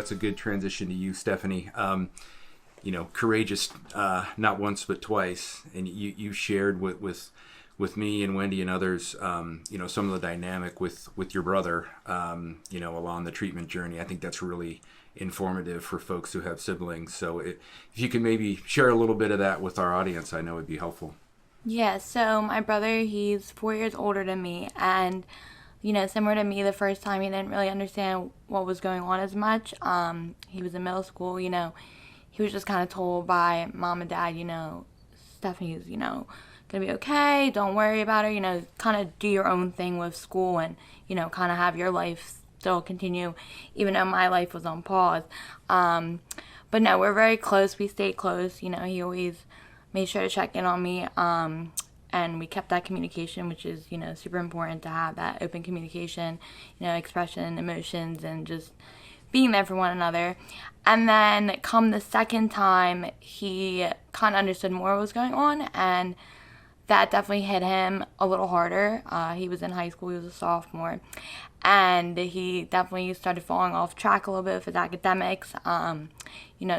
that's a good transition to you, Stephanie. Courageous, not once but twice, and you shared with me and Wendy and others, some of the dynamic with your brother, along the treatment journey. I think that's really informative for folks who have siblings. So if you can maybe share a little bit of that with our audience, I know it'd be helpful. Yeah, so my brother, he's 4 years older than me, and similar to me, the first time he didn't really understand what was going on as much. He was in middle school, he was just kind of told by mom and dad, Stephanie's, gonna be okay, don't worry about her, kind of do your own thing with school and, kind of have your life still continue, even though my life was on pause. But no, we're very close, we stayed close, he always made sure to check in on me, and we kept that communication, which is, super important to have that open communication, expression, emotions, and just being there for one another. And then come the second time, he kind of understood more what was going on, and that definitely hit him a little harder. He was in high school, he was a sophomore, and he definitely started falling off track a little bit with his academics,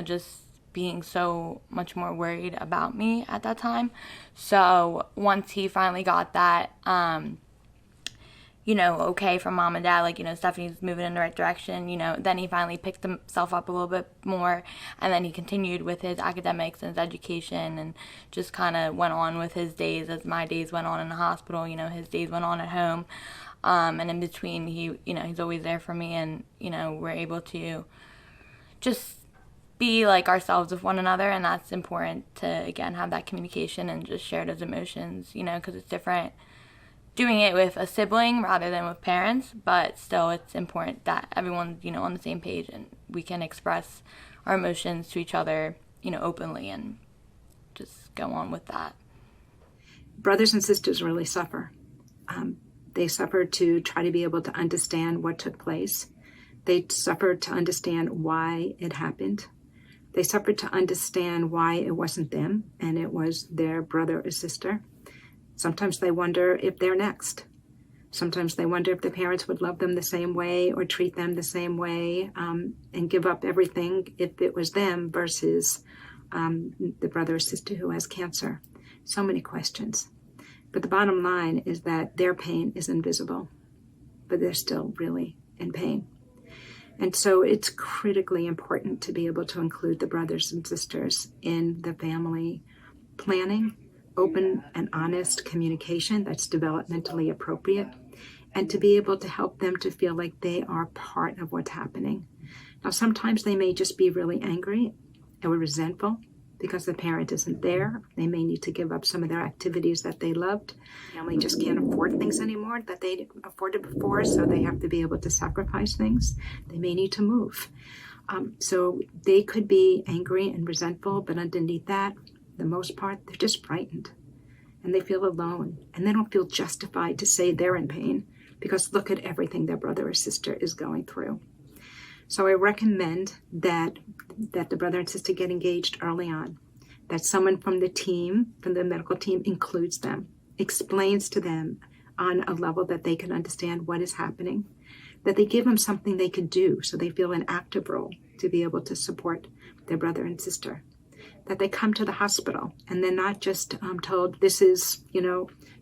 just being so much more worried about me at that time. So once he finally got that, okay from mom and dad, Stephanie's moving in the right direction, then he finally picked himself up a little bit more, and then he continued with his academics and his education, and just kind of went on with his days as my days went on in the hospital, his days went on at home, and in between, he's always there for me, and, we're able to just be like ourselves with one another, and that's important to, again, have that communication and just share those emotions, because it's different doing it with a sibling rather than with parents, but still it's important that everyone's, on the same page and we can express our emotions to each other, openly, and just go on with that. Brothers and sisters really suffer. They suffer to try to be able to understand what took place. They suffer to understand why it happened. They suffered to understand why it wasn't them and it was their brother or sister. Sometimes they wonder if they're next. Sometimes they wonder if the parents would love them the same way or treat them the same way, and give up everything if it was them versus the brother or sister who has cancer. So many questions. But the bottom line is that their pain is invisible, but they're still really in pain. And so it's critically important to be able to include the brothers and sisters in the family planning, open and honest communication that's developmentally appropriate, and to be able to help them to feel like they are part of what's happening. Now, sometimes they may just be really angry or resentful because the parent isn't there. They may need to give up some of their activities that they loved. Family just can't afford things anymore that they afforded before, so they have to be able to sacrifice things. They may need to move. So they could be angry and resentful, but underneath that, the most part, they're just frightened and they feel alone, and they don't feel justified to say they're in pain because look at everything their brother or sister is going through. So I recommend that the brother and sister get engaged early on, that someone from the team, from the medical team, includes them, explains to them on a level that they can understand what is happening, that they give them something they can do so they feel an active role to be able to support their brother and sister, that they come to the hospital and they're not just told this is,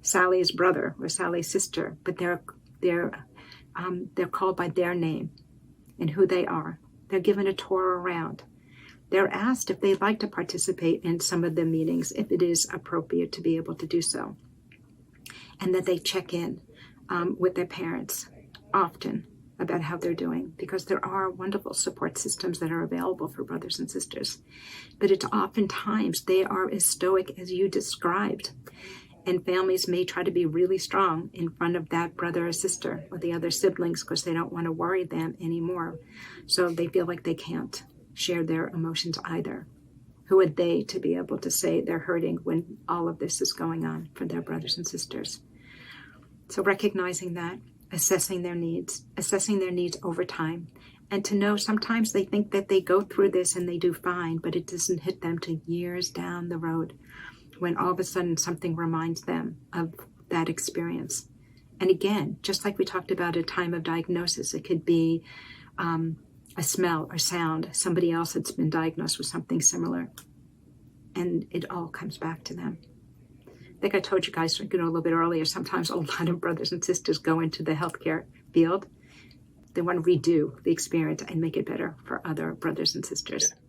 Sally's brother or Sally's sister, but they're called by their name and who they are. They're given a tour around. They're asked if they'd like to participate in some of the meetings, if it is appropriate to be able to do so. And that they check in with their parents often about how they're doing, because there are wonderful support systems that are available for brothers and sisters. But it's oftentimes they are as stoic as you described. And families may try to be really strong in front of that brother or sister or the other siblings because they don't want to worry them anymore. So they feel like they can't share their emotions either. Who are they to be able to say they're hurting when all of this is going on for their brothers and sisters? So recognizing that, assessing their needs over time, and to know sometimes they think that they go through this and they do fine, but it doesn't hit them till years down the road when all of a sudden something reminds them of that experience. And again, just like we talked about at time of diagnosis, it could be a a smell or sound, somebody else that's been diagnosed with something similar. And it all comes back to them. I think I told you guys a little bit earlier, sometimes a lot of brothers and sisters go into the healthcare field. They want to redo the experience and make it better for other brothers and sisters. Yeah.